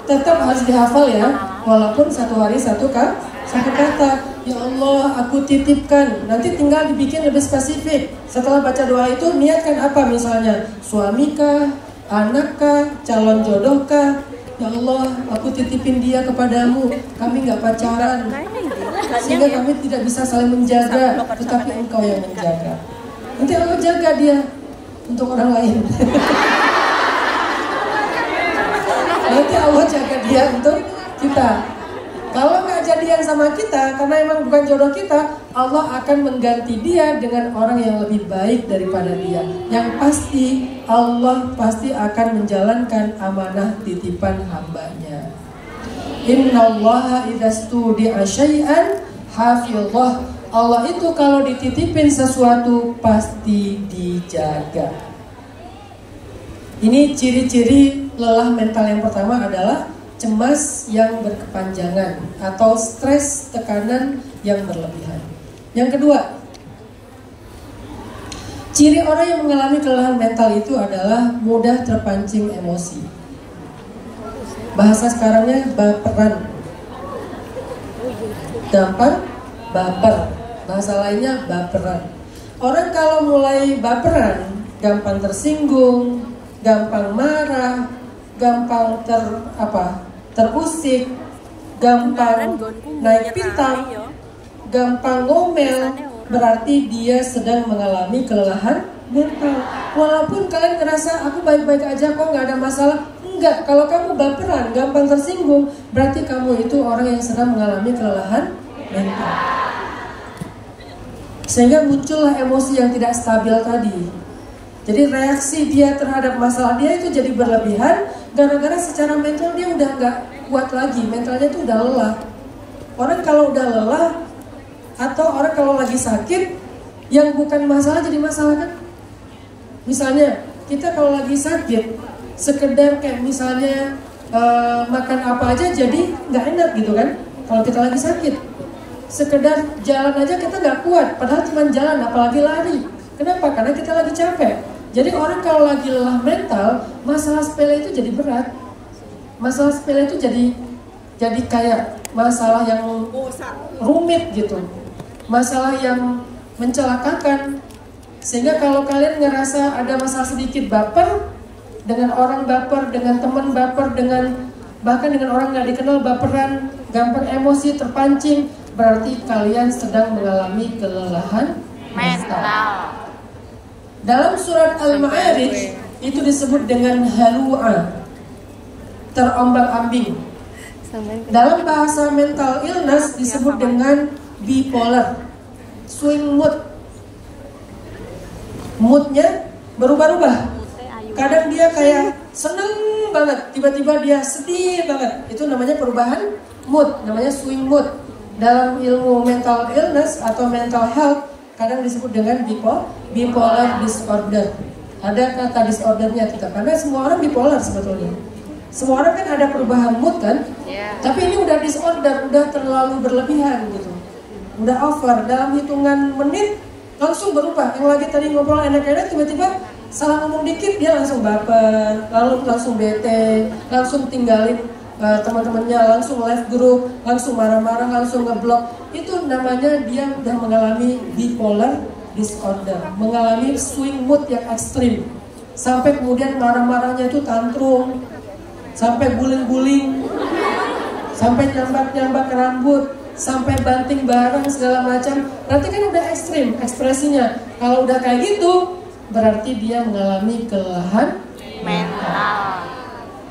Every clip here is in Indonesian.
tetap harus dihafal ya, walaupun satu hari satu kata. Ya Allah, aku titipkan. Nanti tinggal dibikin lebih spesifik. Setelah baca doa itu niatkan apa, misalnya suamikah, anakkah, calon jodohkah. Ya Allah, aku titipin dia kepadamu. Kami nggak pacaran, sehingga kami tidak bisa saling menjaga, tetapi Engkau yang menjaga. Nanti Allah jaga dia untuk orang lain. Nanti Allah jaga dia untuk kita. Kalau nggak jadian sama kita, karena emang bukan jodoh kita, Allah akan mengganti dia dengan orang yang lebih baik daripada dia. Yang pasti, Allah pasti akan menjalankan amanah titipan hambanya. Innallaha idza studi'a syai'an hafizah. Allah itu kalau dititipin sesuatu pasti dijaga. Ini ciri-ciri lelah mental yang pertama adalah cemas yang berkepanjangan atau stres tekanan yang berlebihan. Yang kedua, ciri orang yang mengalami kelelahan mental itu adalah mudah terpancing emosi. Bahasa sekarangnya baperan, gampang baper. Bahasa lainnya baperan. Orang kalau mulai baperan, gampang tersinggung, gampang marah, gampang terusik, gampang naik pitam, gampang ngomel, berarti dia sedang mengalami kelelahan mental. Walaupun kalian ngerasa aku baik-baik aja kok, nggak ada masalah. Enggak, kalau kamu baperan, gampang tersinggung, berarti kamu itu orang yang sedang mengalami kelelahan mental. Sehingga muncullah emosi yang tidak stabil tadi. Jadi reaksi dia terhadap masalah dia itu jadi berlebihan, gara-gara secara mental dia udah nggak kuat lagi, mentalnya itu udah lelah. Orang kalau udah lelah, atau orang kalau lagi sakit, yang bukan masalah jadi masalah kan? Misalnya kita kalau lagi sakit, sekedar kayak misalnya makan apa aja jadi nggak enak gitu kan? Kalau kita lagi sakit, sekedar jalan aja kita nggak kuat, padahal cuma jalan, apalagi lari. Kenapa? Karena kita lagi capek. Jadi orang kalau lagi lelah mental, masalah sepele itu jadi berat. Masalah sepele itu jadi kayak masalah yang rumit gitu. Masalah yang mencelakakan. Sehingga kalau kalian ngerasa ada masalah sedikit baper, dengan orang baper, dengan teman baper, bahkan dengan orang nggak dikenal baperan, gampang emosi, terpancing, berarti kalian sedang mengalami kelelahan mental. Dalam surat Al-Ma'arij itu disebut dengan halu'a, terombang-ambing. Dalam bahasa mental illness disebut dengan bipolar, swing mood. Moodnya berubah-ubah. Kadang dia kayak seneng banget, tiba-tiba dia sedih banget. Itu namanya perubahan mood, namanya swing mood. Dalam ilmu mental illness atau mental health kadang disebut dengan bipolar disorder. Ada kata disordernya kita, karena semua orang bipolar sebetulnya. Semua orang kan ada perubahan mood kan, tapi ini udah disorder, udah terlalu berlebihan gitu, udah over. Dalam hitungan menit langsung berubah. Yang lagi tadi ngobrol enak-enak, tiba-tiba salah ngomong dikit dia langsung baper, lalu langsung bete, langsung tinggalin teman-temannya, langsung left group, langsung marah-marah, langsung ngeblok. Itu namanya dia udah mengalami bipolar disorder, mengalami swing mood yang ekstrim. Sampai kemudian marah-marahnya itu tantrum, sampai guling-guling, sampai nyambak-nyambak rambut, sampai banting barang segala macam. Berarti kan udah ekstrim ekspresinya. Kalau udah kayak gitu, berarti dia mengalami kelelahan mental.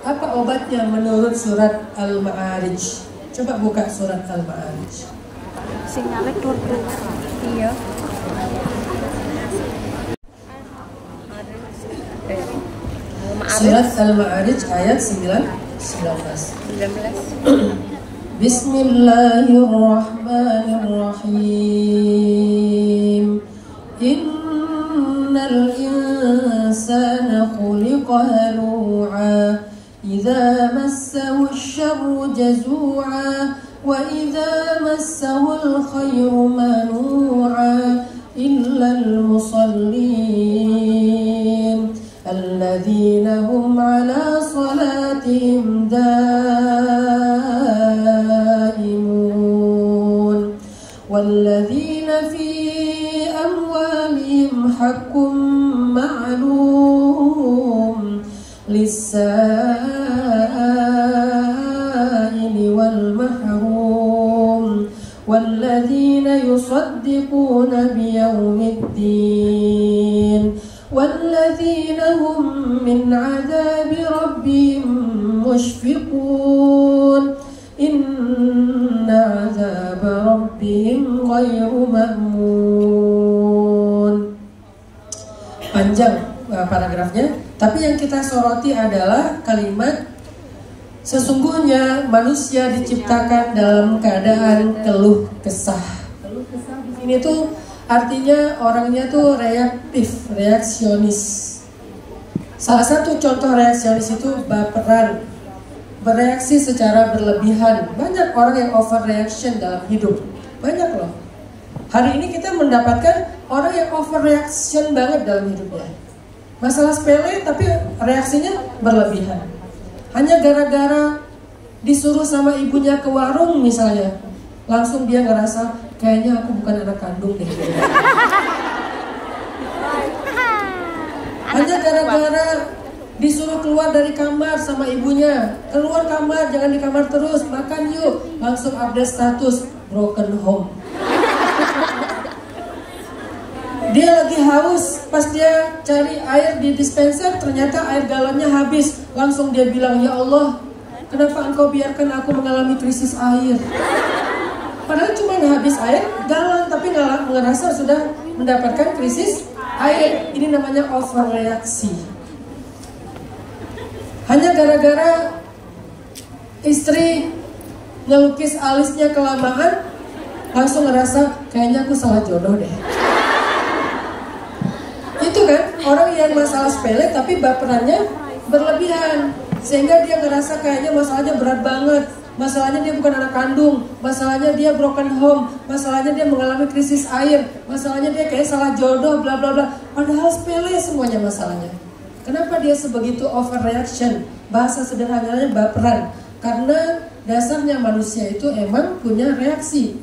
Apa obatnya menurut surat Al-Ma'arij? Coba buka surat Al-Ma'arij. Sinyalnya keluar. Iya. Surat Al-Ma'arij ayat 19. Bismillahirrahmanirrahim. Innal insana khuliqa halu'a. إذا مسه الشر جزوعا وإذا مسه الخير منوعا إلا المصلين الذين هم على صلاتهم دائمون دائمون والذين في أموالهم حق معلوم للسائل والمحروم والذين يصدقون بيوم الدين والذين هم من عذاب ربهم مشفقون إن عذاب ربهم غير مأمون. Panjang paragrafnya, tapi yang kita soroti adalah kalimat sesungguhnya manusia diciptakan dalam keadaan keluh kesah. Keluh kesah di sini tuh artinya orangnya tuh reaktif, reaksionis. Salah satu contoh reaksionis itu baperan, bereaksi secara berlebihan. Banyak orang yang overreaction dalam hidup, banyak loh. Hari ini kita mendapatkan orang yang overreaction banget dalam hidupnya. Masalah sepele tapi reaksinya berlebihan. Hanya gara-gara disuruh sama ibunya ke warung misalnya, langsung dia ngerasa kayaknya aku bukan anak kandung deh. Hanya gara-gara disuruh keluar dari kamar sama ibunya, keluar kamar, jangan di kamar terus, makan yuk, langsung update status broken home. Dia lagi haus, pas dia cari air di dispenser ternyata air galonnya habis, langsung dia bilang, ya Allah, kenapa engkau biarkan aku mengalami krisis air? Padahal cuma habis air galon, tapi ngerasa sudah mendapatkan krisis air. Ini namanya overreaksi. Hanya gara-gara istri ngelukis alisnya kelamaan, langsung ngerasa kayaknya aku salah jodoh deh. Itu kan orang yang masalah sepele tapi baperannya berlebihan, sehingga dia ngerasa kayaknya masalahnya berat banget. Masalahnya dia bukan anak kandung, masalahnya dia broken home, masalahnya dia mengalami krisis air, masalahnya dia kayak salah jodoh, bla bla bla. Padahal sepele semuanya masalahnya. Kenapa dia sebegitu overreaction? Bahasa sederhananya baperan. Karena dasarnya manusia itu emang punya reaksi.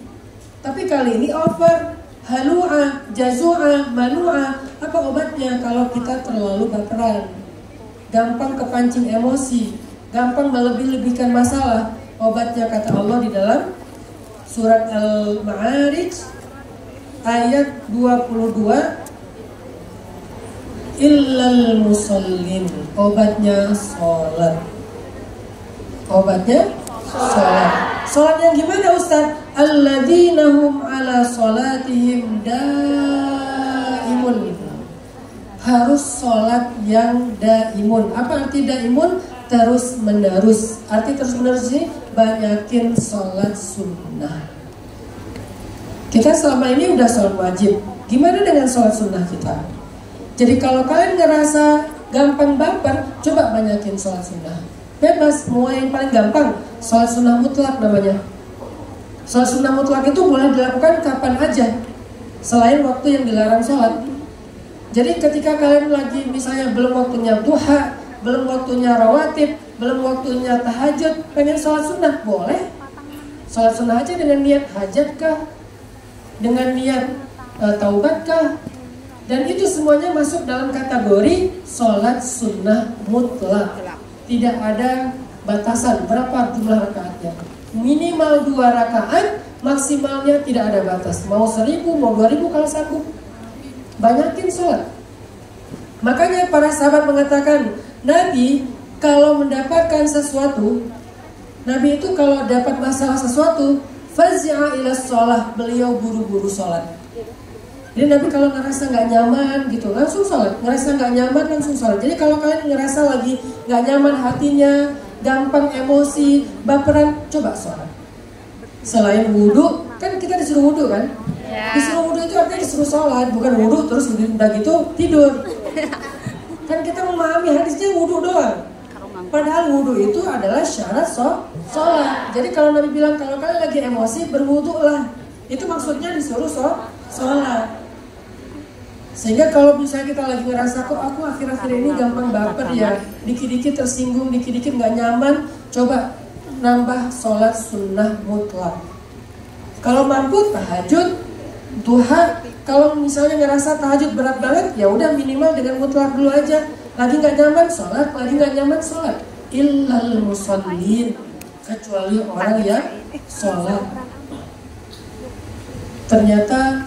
Tapi kali ini over, halu'a, jazu'a, manu'a. Apa obatnya kalau kita terlalu baperan? Gampang kepancing emosi, gampang melebih-lebihkan masalah. Obatnya kata Allah di dalam surat Al-Ma'arij ayat 22, illal musallin. Obatnya sholat. Obatnya sholat. Sholat yang gimana Ustaz? Alladzina hum ala sholatihim daimun. Harus sholat yang daimun. Apa arti daimun? Terus menerus. Arti terus menerus ini banyakin sholat sunnah. Kita selama ini udah sholat wajib. Gimana dengan sholat sunnah kita? Jadi kalau kalian ngerasa gampang baper, coba banyakin sholat sunnah. Bebas, mau yang paling gampang, sholat sunnah mutlak namanya. Sholat sunnah mutlak itu boleh dilakukan kapan aja, selain waktu yang dilarang sholat. Jadi ketika kalian lagi misalnya belum waktunya duha, belum waktunya rawatib, belum waktunya tahajud, pengen sholat sunnah, boleh. Sholat sunnah aja dengan niat hajat kah? Dengan niat taubat kah? Dan itu semuanya masuk dalam kategori sholat sunnah mutlak. Tidak ada batasan berapa jumlah rakaatnya. Minimal 2 rakaat, maksimalnya tidak ada batas. Mau 1000, mau 2000 kalau sanggup. Banyakin sholat. Makanya para sahabat mengatakan, Nabi kalau mendapatkan sesuatu, Nabi itu kalau dapat masalah sesuatu, fazi'a ila sholah, beliau buru-buru sholat. Jadi Nabi kalau ngerasa nggak nyaman gitu, langsung sholat. Ngerasa nggak nyaman, langsung sholat. Jadi kalau kalian ngerasa lagi nggak nyaman hatinya, gampang emosi, baperan, coba sholat. Selain wudhu, kan kita disuruh wudhu kan? Disuruh wudhu itu artinya disuruh sholat, bukan wudhu terus udah gitu tidur. Kan kita memahami hadisnya wudhu doang. Padahal wudhu itu adalah syarat sholat. Jadi kalau Nabi bilang kalau kalian lagi emosi berwudhu lah, itu maksudnya disuruh sholat. Sehingga kalau misalnya kita lagi ngerasa kok aku akhir-akhir ini gampang baper ya, dikit-dikit tersinggung, dikit-dikit nggak nyaman, Coba nambah sholat sunnah mutlak. Kalau mampu tahajud, duha. Kalau misalnya ngerasa tahajud berat banget, ya udah minimal dengan mutlak dulu aja. Lagi nggak nyaman sholat, lagi nggak nyaman sholat. Illal musallin, kecuali orang yang sholat. Ternyata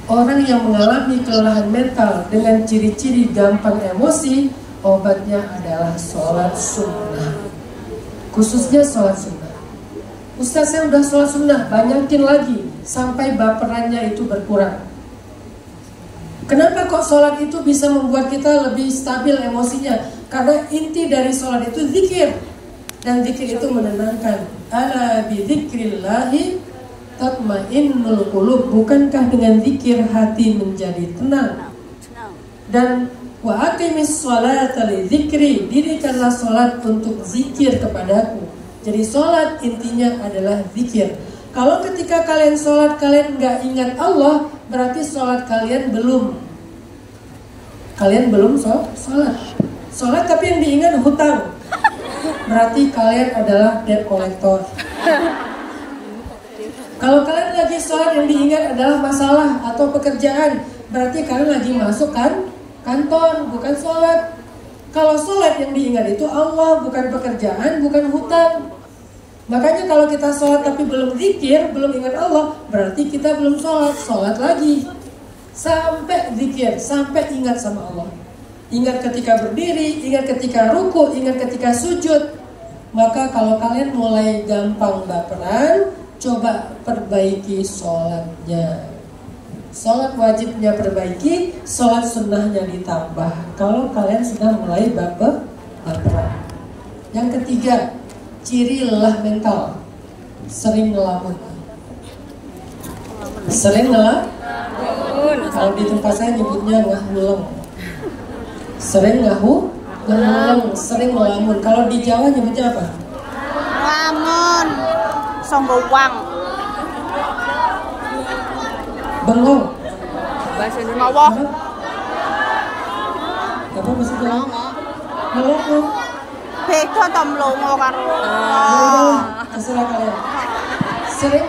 orang yang mengalami kelelahan mental dengan ciri-ciri gampang emosi, obatnya adalah sholat sunnah. Khususnya sholat sunnah. Ustaz, saya udah sholat sunnah, banyakin lagi sampai baperannya itu berkurang. Kenapa kok sholat itu bisa membuat kita lebih stabil emosinya? Karena inti dari sholat itu zikir. Dan zikir itu menenangkan. Ala bi dzikrillahi tatmainnul qulub. Bukankah dengan zikir hati menjadi tenang? Dan wa aqimis sholata li dzikri, dirikanlah sholat untuk zikir kepadaku. Jadi sholat intinya adalah zikir. Kalau ketika kalian sholat kalian nggak ingat Allah, berarti sholat kalian belum. Kalian belum sholat. Sholat tapi yang diingat hutang, berarti kalian adalah debt collector. Kalau kalian lagi sholat yang diingat adalah masalah atau pekerjaan, berarti kalian lagi masuk kantor, bukan sholat. Kalau sholat yang diingat itu Allah, bukan pekerjaan, bukan hutang. Makanya kalau kita sholat tapi belum zikir, belum ingat Allah, berarti kita belum sholat. Sholat lagi sampai zikir, sampai ingat sama Allah. Ingat ketika berdiri, ingat ketika ruku, ingat ketika sujud. Maka kalau kalian mulai gampang baperan, coba perbaiki sholatnya. Sholat wajibnya perbaiki, sholat sunnahnya ditambah. Kalau kalian sudah mulai baperan. Yang ketiga, ciri lelah mental, sering ngelamun. Sering ngelamun. Kalau di tempat saya nyebutnya ngahuleng. Sering ngahuleng, sering ngelamun. Kalau di Jawa nyebutnya apa? Ngelamun, songgowang. Bengong. Bahasa Indonesia. Apa maksudnya? Melongo. Beda to mlongo karo. Terserah kalian. Sering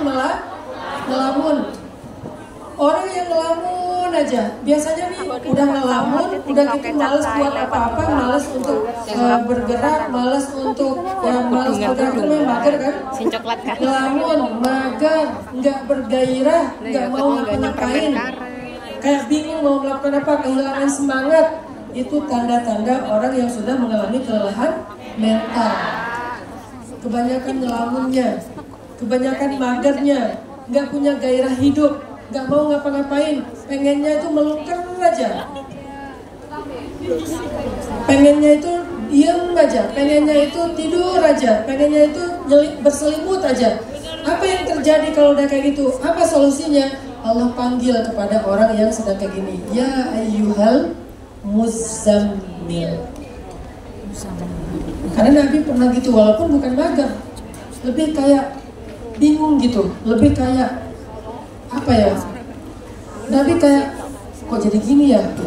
ngelamun. Orang yang ngelamun aja, biasanya nih udah ngelamun, udah gitu malas buat apa-apa, malas untuk bergerak, malas untuk malas bergerak itu memang mager kan? Ngelamun, mager, nggak bergairah, nggak mau ngapain, kayak bingung mau melakukan apa, kehilangan semangat. Itu tanda-tanda orang yang sudah mengalami kelelahan mental. Kebanyakan ngelamunnya, kebanyakan magernya, nggak punya gairah hidup, nggak mau ngapa-ngapain, pengennya itu melungker aja, pengennya itu diem aja, pengennya itu tidur aja, pengennya itu berselimut aja. Apa yang terjadi kalau udah kayak gitu? Apa solusinya? Allah panggil kepada orang yang sedang kayak gini, ya ayyuhal muzammil. Karena Nabi pernah gitu, walaupun bukan mager, lebih kayak bingung gitu, lebih kayak apa ya? Nabi kayak kok jadi gini ya? Gitu.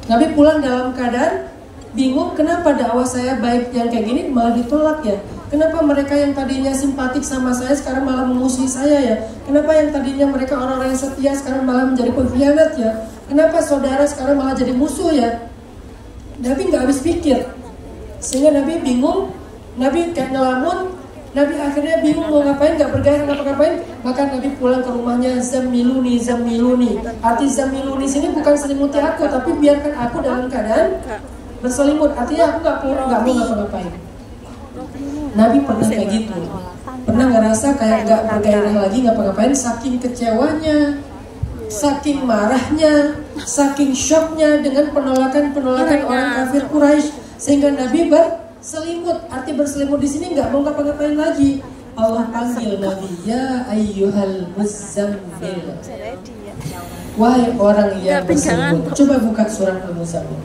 Nabi pulang dalam keadaan bingung, kenapa dakwah saya baik yang kayak gini malah ditolak ya? Kenapa mereka yang tadinya simpatik sama saya sekarang malah memusuhi saya ya? Kenapa yang tadinya mereka orang-orang yang setia sekarang malah menjadi pengkhianat ya? Kenapa saudara sekarang malah jadi musuh ya? Nabi nggak habis pikir, sehingga Nabi bingung, Nabi kayak ngelamun. Nabi akhirnya bingung mau ngapain, gak bergairah ngapa-ngapain. Maka Nabi pulang ke rumahnya, zammiluni, zammiluni. Arti zammiluni sini bukan selimuti aku, tapi biarkan aku dalam keadaan berselimut. Artinya aku gak mau ngapa-ngapain. Nabi pernah kayak gitu, pernah ngerasa kayak gak bergairah lagi ngapa-ngapain, saking kecewanya, saking marahnya, saking shocknya dengan penolakan orang kafir Quraisy, sehingga Nabi berselimut. Arti berselimut di sini nggak mau ngapa-ngapain lagi. Allah panggil Nabi, ya ayyuhal muzammil. Wahai orang yang berselimut. Coba buka surat Al-Muzammil.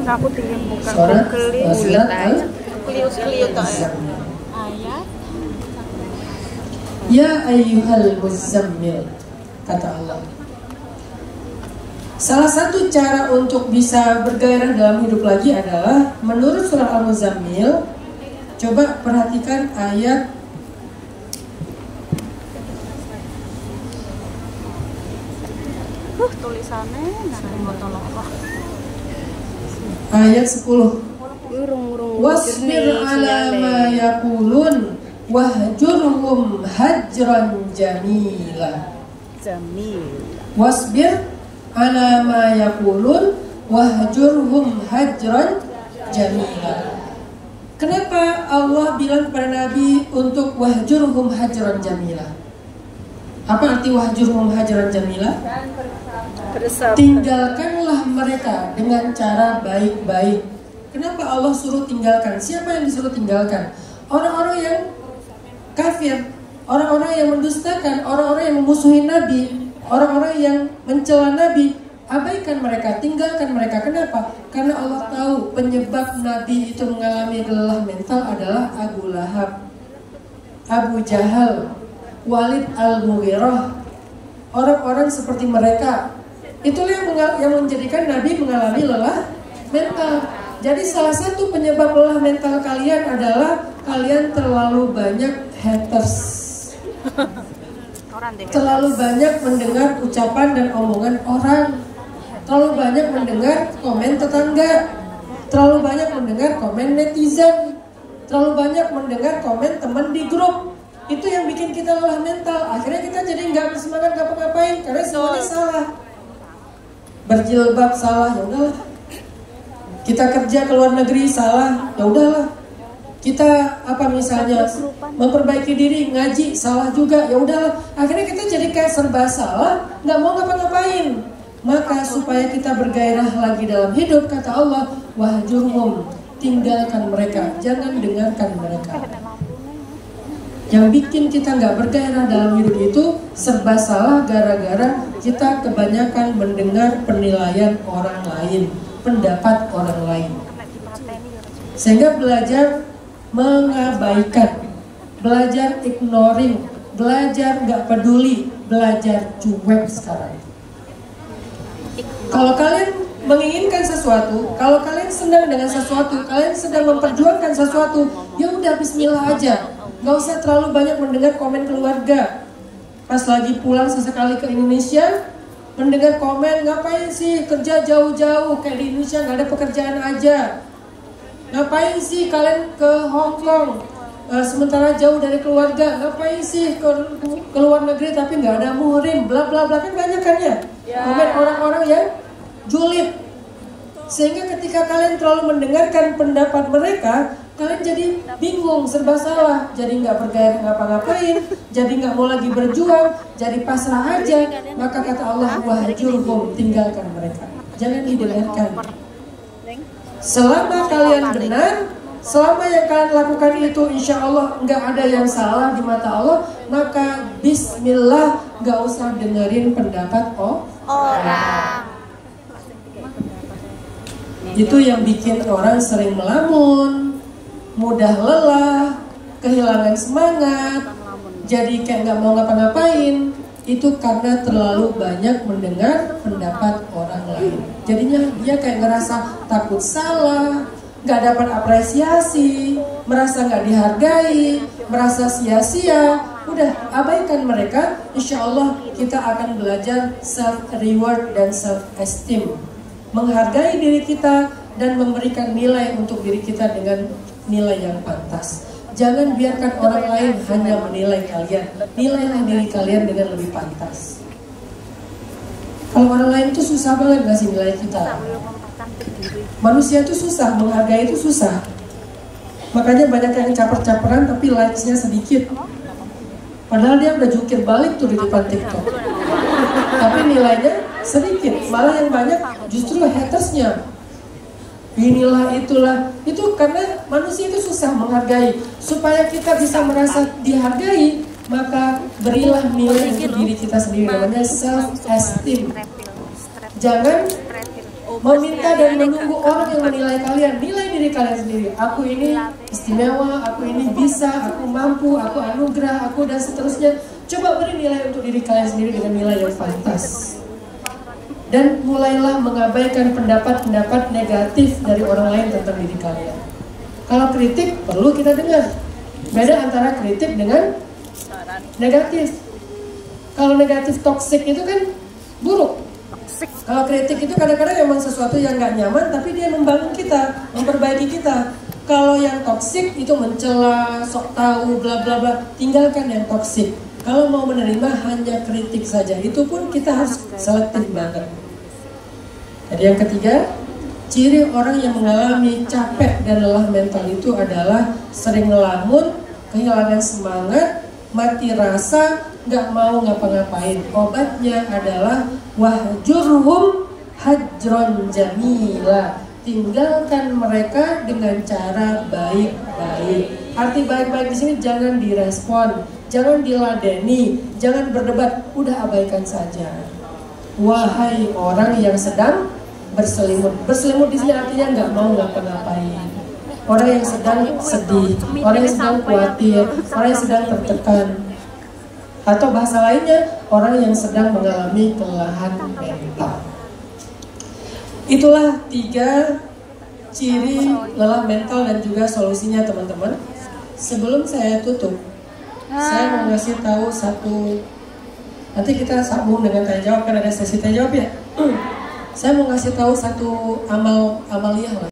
Aku tinggal buka surat Al-Muzammil. Ya ayyuhal muzammil, kata Allah. Salah satu cara untuk bisa bergairah dalam hidup lagi adalah menurut surah Al-Muzammil. Coba perhatikan ayat tulisannya ayat 10. Wasbir ala ma yaqulun wahjurhum hajran jamila. Wasbir ala ma yaqulun wahjurhum hajran jamila. Kenapa Allah bilang kepada Nabi untuk wahjurhum hajran jamila? Apa arti wahjurhum hajran jamila? Tinggalkanlah mereka dengan cara baik-baik. Kenapa Allah suruh tinggalkan? Siapa yang disuruh tinggalkan? Orang-orang yang kafir, orang-orang yang mendustakan, orang-orang yang memusuhi Nabi, orang-orang yang mencela Nabi. Abaikan mereka, tinggalkan mereka. Kenapa? Karena Allah tahu penyebab Nabi itu mengalami lelah mental adalah Abu Lahab, Abu Jahal, Walid Al-Mughirah. Orang-orang seperti mereka itulah yang menjadikan Nabi mengalami lelah mental. Jadi salah satu penyebab lelah mental kalian adalah kalian terlalu banyak haters. Terlalu banyak mendengar ucapan dan omongan orang. Terlalu banyak mendengar komen tetangga. Terlalu banyak mendengar komen netizen. Terlalu banyak mendengar komen teman di grup. Itu yang bikin kita lelah mental. Akhirnya kita jadi nggak bersemangat ngapa-ngapain karena semuanya salah. Berjilbab salah, ya udahlah. Kita kerja ke luar negeri salah, ya udahlah. Kita misalnya memperbaiki diri, ngaji salah juga, ya udahlah. Akhirnya kita jadi kayak serba salah, nggak mau ngapa-ngapain. Maka supaya kita bergairah lagi dalam hidup, kata Allah, wahjurhum, tinggalkan mereka, jangan dengarkan mereka. Yang bikin kita nggak bergairah dalam hidup itu serba salah gara-gara kita kebanyakan mendengar penilaian orang lain, pendapat orang lain. Sehingga belajar mengabaikan, belajar ignoring, belajar nggak peduli, belajar cuek sekarang. Kalau kalian menginginkan sesuatu, kalau kalian senang dengan sesuatu, kalian sedang memperjuangkan sesuatu, ya udah bismillah aja. Gak usah terlalu banyak mendengar komen keluarga. Pas lagi pulang sesekali ke Indonesia, mendengar komen, ngapain sih kerja jauh-jauh, kayak di Indonesia gak ada pekerjaan aja. Ngapain sih kalian ke Hong Kong, sementara jauh dari keluarga. Ngapain sih ke luar negeri tapi gak ada muhrim, bla bla bla. Kan banyak kan ya komen orang-orang yang julid. Sehingga ketika kalian terlalu mendengarkan pendapat mereka, kalian jadi bingung, serba salah, jadi nggak bergairah ngapa-ngapain, jadi nggak mau lagi berjuang, jadi pasrah aja. Maka kata Allah, wahjurhum, tinggalkan mereka, jangan didengarkan. Selama kalian benar, selama yang kalian lakukan itu insya Allah nggak ada yang salah di mata Allah, maka bismillah, nggak usah dengerin pendapat orang. Itu yang bikin orang sering melamun, mudah lelah, kehilangan semangat, jadi kayak nggak mau ngapa-ngapain. Itu karena terlalu banyak mendengar pendapat orang lain. Jadinya dia kayak ngerasa takut salah, nggak dapat apresiasi, merasa nggak dihargai, merasa sia-sia. Udah, abaikan mereka. Insya Allah kita akan belajar self-reward dan self-esteem, menghargai diri kita dan memberikan nilai untuk diri kita dengan nilai yang pantas. Jangan biarkan orang lain hanya menilai kalian. Nilailah diri kalian dengan lebih pantas. Kalau orang lain itu susah banget ngasih nilai kita. Manusia itu susah, menghargai itu susah. Makanya banyak yang caper-caperan tapi likes-nya sedikit. Padahal dia udah jukir balik tuh di depan TikTok. Tapi nilainya sedikit. Malah yang banyak justru hatersnya. Inilah itulah. Itu karena manusia itu susah menghargai. Supaya kita bisa merasa dihargai, maka berilah nilai untuk diri kita sendiri. Namanya self-esteem. Jangan meminta dan menunggu orang yang menilai kalian. Nilai diri kalian sendiri. Aku ini istimewa, aku ini bisa, aku mampu, aku anugerah, dan seterusnya. Coba beri nilai untuk diri kalian sendiri dengan nilai yang pantas. Dan mulailah mengabaikan pendapat-pendapat negatif dari orang lain tentang diri kalian. Kalau kritik perlu kita dengar. Beda antara kritik dengan negatif. Kalau negatif toksik itu kan buruk. Kalau kritik itu kadang-kadang memang sesuatu yang nggak nyaman, tapi dia membangun kita, memperbaiki kita. Kalau yang toksik itu mencela, sok tahu, bla bla bla. Tinggalkan yang toksik. Kalau mau menerima hanya kritik saja, itu pun kita harus selektif banget. Jadi yang ketiga, ciri orang yang mengalami capek dan lelah mental itu adalah sering ngelamun, kehilangan semangat, mati rasa, nggak mau ngapa-ngapain. Obatnya adalah wahjurhum hajron jamila. Tinggalkan mereka dengan cara baik-baik. Arti baik-baik di sini jangan direspon, jangan diladeni, jangan berdebat, udah abaikan saja. Wahai orang yang sedang berselimut. Berselimut di sini artinya nggak mau ngapa-ngapain. Orang yang sedang sedih, orang yang sedang khawatir, orang yang sedang tertekan. Atau bahasa lainnya, orang yang sedang mengalami kelelahan mental. Itulah 3 ciri lelah mental dan juga solusinya, teman-teman. Sebelum saya tutup, saya mau ngasih tahu satu. Nanti kita sambung dengan tanya jawab, kan ada sesi tanya jawab ya. Saya mau ngasih tahu satu amaliyah lah.